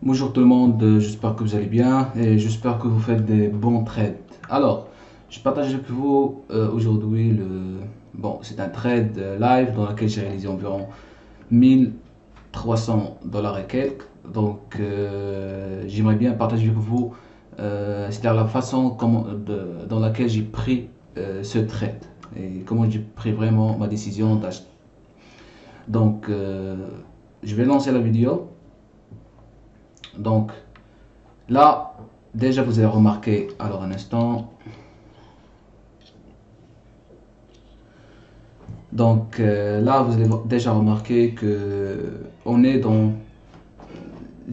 Bonjour tout le monde, j'espère que vous allez bien et j'espère que vous faites des bons trades. Alors, je partage avec vous aujourd'hui c'est un trade live dans lequel j'ai réalisé environ 1300 $ et quelques. Donc, j'aimerais bien partager avec vous, c'est-à-dire la façon dans laquelle j'ai pris ce trade et comment j'ai pris vraiment ma décision d'acheter. Donc, je vais lancer la vidéo. Donc, là, déjà vous avez remarqué, alors un instant, donc là vous avez déjà remarqué que on est dans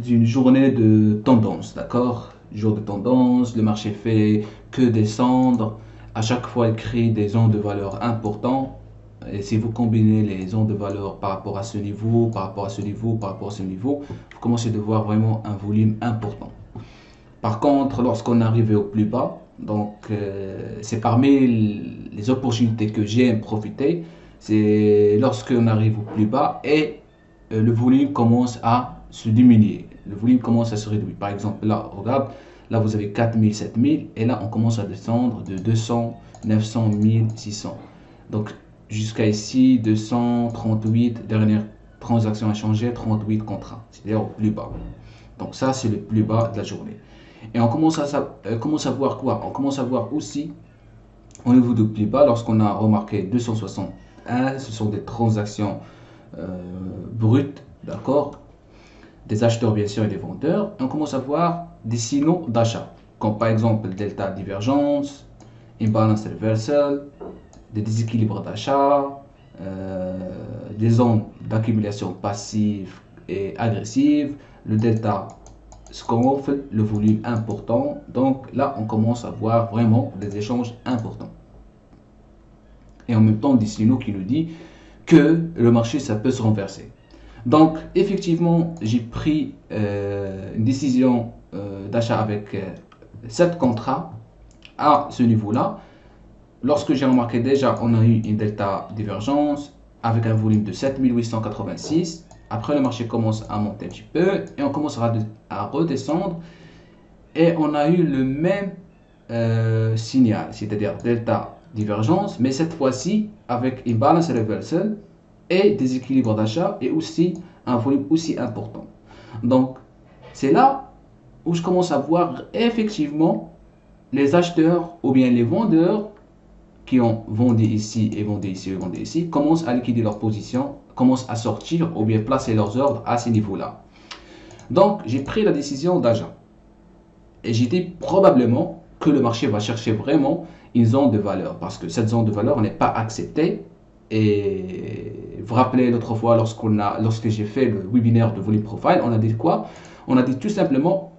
une journée de tendance, d'accord? Jour de tendance, le marché fait que descendre, à chaque fois il crée des zones de valeur importantes, et si vous combinez les zones de valeur par rapport à ce niveau, par rapport à ce niveau, par rapport à ce niveau, vous commencez à voir vraiment un volume important. Par contre, lorsqu'on arrive au plus bas, donc c'est parmi les opportunités que j'aime profiter, c'est lorsqu'on arrive au plus bas et le volume commence à se diminuer. Le volume commence à se réduire. Par exemple, là, regarde, là vous avez 4000, 7000 et là on commence à descendre de 200, 900, 1000, 600. Donc jusqu'à ici, 238, dernière transaction à changer, 38 contrats, c'est-à-dire au plus bas. Donc ça, c'est le plus bas de la journée. Et on commence à voir quoi? On commence à voir aussi au niveau du plus bas, lorsqu'on a remarqué 261, ce sont des transactions brutes, d'accord? Des acheteurs bien sûr et des vendeurs. Et on commence à voir des signaux d'achat, comme par exemple delta divergence, imbalance reversal, des déséquilibres d'achat, des zones d'accumulation passive et agressive, le delta ce qu'on fait le volume important. Donc là, on commence à voir vraiment des échanges importants. Et en même temps, des signaux qui nous dit que le marché, ça peut se renverser. Donc, effectivement, j'ai pris une décision d'achat avec 7 contrats à ce niveau-là. Lorsque j'ai remarqué déjà, on a eu une delta divergence avec un volume de 7886. Après, le marché commence à monter un petit peu et on commence à redescendre. Et on a eu le même signal, c'est-à-dire delta divergence, mais cette fois-ci avec une balance reversal et des équilibres d'achat et aussi un volume aussi important. Donc, c'est là où je commence à voir effectivement les acheteurs ou bien les vendeurs qui ont vendu ici et vendu ici et vendu ici commencent à liquider leur position, commencent à sortir ou bien placer leurs ordres à ces niveaux-là. Donc, j'ai pris la décision d'achat. Et j'ai dit probablement que le marché va chercher vraiment une zone de valeur parce que cette zone de valeur n'est pas acceptée. Et vous vous rappelez l'autre fois lorsque j'ai fait le webinaire de Volume Profile, on a dit quoi? On a dit tout simplement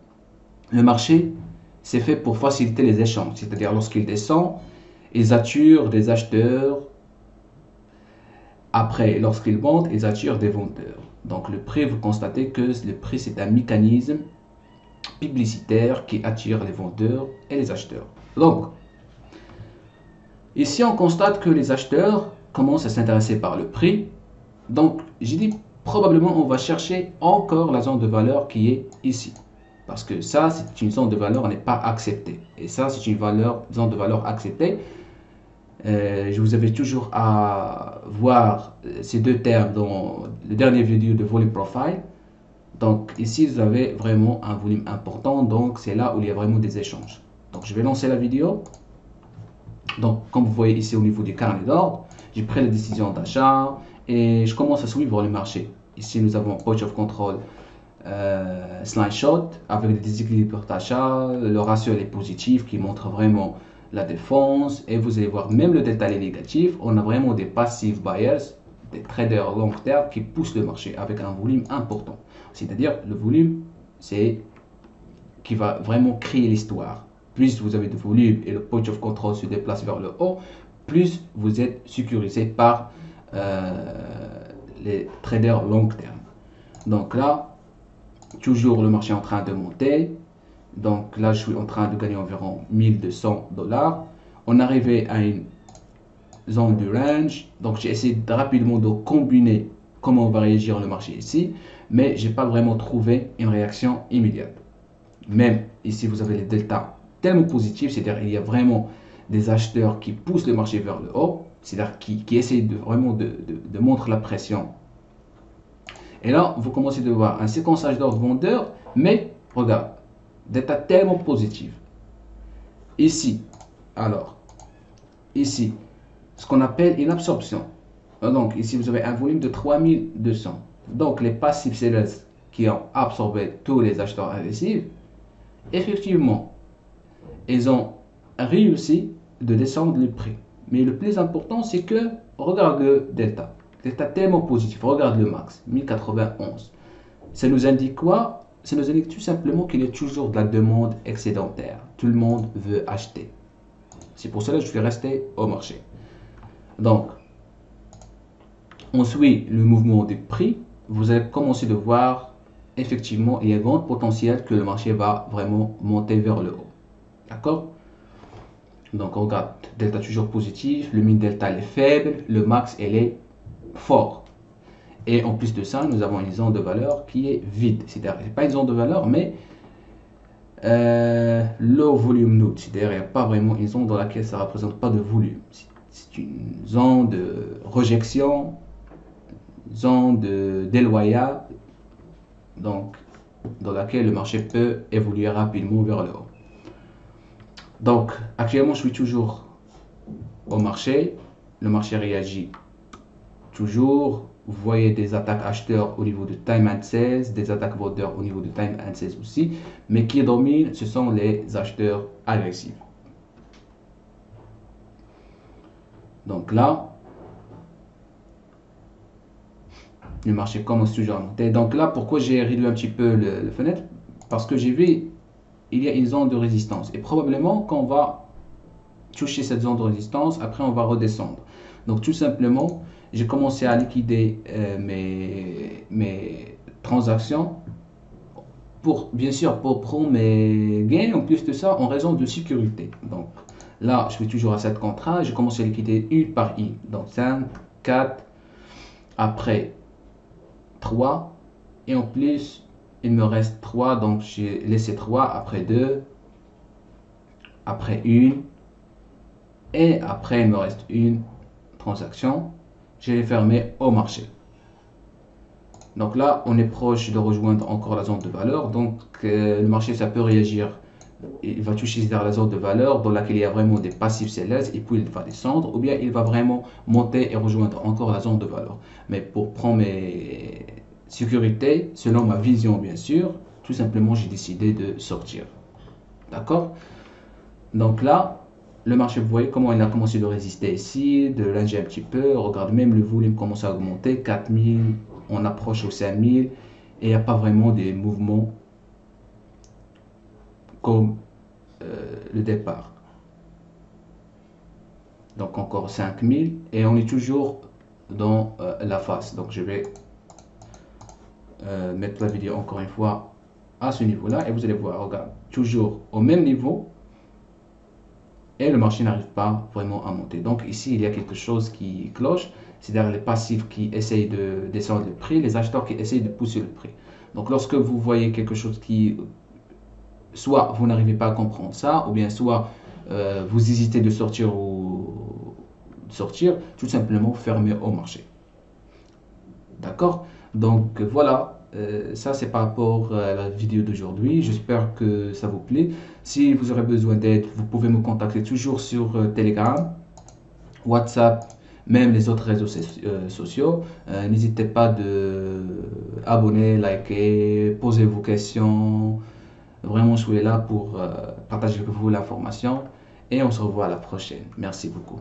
le marché c'est fait pour faciliter les échanges, c'est-à-dire lorsqu'il descend, ils attirent des acheteurs. Après, lorsqu'il monte, ils attirent des vendeurs. Donc le prix, vous constatez que le prix c'est un mécanisme publicitaire qui attire les vendeurs et les acheteurs. Donc, ici on constate que les acheteurs commencent à s'intéresser par le prix. Donc, j'ai dit probablement on va chercher encore la zone de valeur qui est ici. Parce que ça, c'est une zone de valeur n'est pas acceptée. Et ça, c'est une zone de valeur acceptée. Je vous invite toujours à voir ces deux termes dans le dernier vidéo de Volume Profile. Donc ici, vous avez vraiment un volume important. Donc c'est là où il y a vraiment des échanges. Donc je vais lancer la vidéo. Donc comme vous voyez ici au niveau du carnet d'ordre, j'ai pris la décision d'achat et je commence à suivre le marché. Ici nous avons Point of Control Slide avec des déséquilibres d'achat. Le ratio est positif qui montre vraiment la défense. Et vous allez voir même le détail est négatif. On a vraiment des passive buyers, des traders long terme qui poussent le marché avec un volume important. C'est-à-dire le volume, c'est qui va vraiment créer l'histoire. Plus vous avez de volume et le point of control se déplace vers le haut, plus vous êtes sécurisé par les traders long terme. Donc là, toujours le marché est en train de monter. Donc là, je suis en train de gagner environ 1200 $. On est arrivé à une zone du range. Donc j'ai essayé rapidement de combiner comment va réagir le marché ici, mais j'ai pas vraiment trouvé une réaction immédiate. Même ici, vous avez les deltas tellement positifs, c'est-à-dire il y a vraiment des acheteurs qui poussent le marché vers le haut, c'est-à-dire qui essayent vraiment de montrer la pression. Et là, vous commencez de voir un séquençage d'ordre vendeur, mais regarde, delta tellement positif. Ici, alors, ici, ce qu'on appelle une absorption. Donc, ici, vous avez un volume de 3200. Donc, les passifs sellers qui ont absorbé tous les acheteurs agressifs, effectivement, ils ont réussi de descendre le prix. Mais le plus important, c'est que, regarde le delta. Delta tellement positif. Regarde le max, 1091. Ça nous indique quoi? Ça nous indique tout simplement qu'il y a toujours de la demande excédentaire. Tout le monde veut acheter. C'est pour cela que je suis resté au marché. Donc, on suit le mouvement des prix. Vous allez commencer de voir, effectivement, il y a un grand potentiel que le marché va vraiment monter vers le haut. D'accord? Donc, on regarde, delta toujours positif, le min delta est faible, le max elle est fort. Et en plus de ça, nous avons une zone de valeur qui est vide. C'est-à-dire, pas une zone de valeur, mais low volume node. C'est-à-dire, il n'y a pas vraiment une zone dans laquelle ça ne représente pas de volume. C'est une zone de rejection, zone déloyale, donc dans laquelle le marché peut évoluer rapidement vers le haut. Donc, actuellement, je suis toujours au marché. Le marché réagit toujours. Vous voyez des attaques acheteurs au niveau de time and sales, des attaques vendeurs au niveau de time and sales aussi. Mais qui domine, ce sont les acheteurs agressifs. Donc là, le marché commence toujours à monter. Donc là, pourquoi j'ai réduit un petit peu le fenêtre? Parce que j'ai vu, il y a une zone de résistance. Et probablement qu'on va toucher cette zone de résistance, après on va redescendre. Donc tout simplement, j'ai commencé à liquider mes transactions pour, bien sûr, pour prendre mes gains. En plus de ça, en raison de sécurité. Donc là, je suis toujours à 7 contrats. J'ai commencé à liquider une par une. Donc 5, 4, après 3. Et en plus, il me reste 3. Donc j'ai laissé 3, après 2, après 1. Et après, il me reste une transaction. Je l'ai fermé au marché. Donc là, on est proche de rejoindre encore la zone de valeur. Donc le marché, ça peut réagir. Il va toucher vers la zone de valeur dans laquelle il y a vraiment des passifs sellers et puis il va descendre. Ou bien il va vraiment monter et rejoindre encore la zone de valeur. Mais pour prendre mes sécurités, selon ma vision bien sûr, tout simplement j'ai décidé de sortir. D'accord? Donc là, le marché, vous voyez comment il a commencé de résister ici, de linger un petit peu. Regarde, même le volume commence à augmenter. 4000, on approche aux 5000. Et il n'y a pas vraiment des mouvements comme le départ. Donc encore 5000. Et on est toujours dans la face. Donc je vais mettre la vidéo encore une fois à ce niveau-là. Et vous allez voir, regarde, toujours au même niveau. Et le marché n'arrive pas vraiment à monter. Donc ici, il y a quelque chose qui cloche, c'est-à-dire les passifs qui essayent de descendre le prix, les acheteurs qui essayent de pousser le prix. Donc lorsque vous voyez quelque chose qui, soit vous n'arrivez pas à comprendre ça, ou bien soit vous hésitez de sortir ou de sortir, tout simplement fermez au marché. D'accord? Donc voilà. Ça c'est par rapport à la vidéo d'aujourd'hui. J'espère que ça vous plaît. Si vous aurez besoin d'aide, vous pouvez me contacter toujours sur Telegram, WhatsApp, même les autres réseaux sociaux. N'hésitez pas de abonner, liker, poser vos questions. Vraiment, je suis là pour partager avec vous l'information et on se revoit à la prochaine. Merci beaucoup.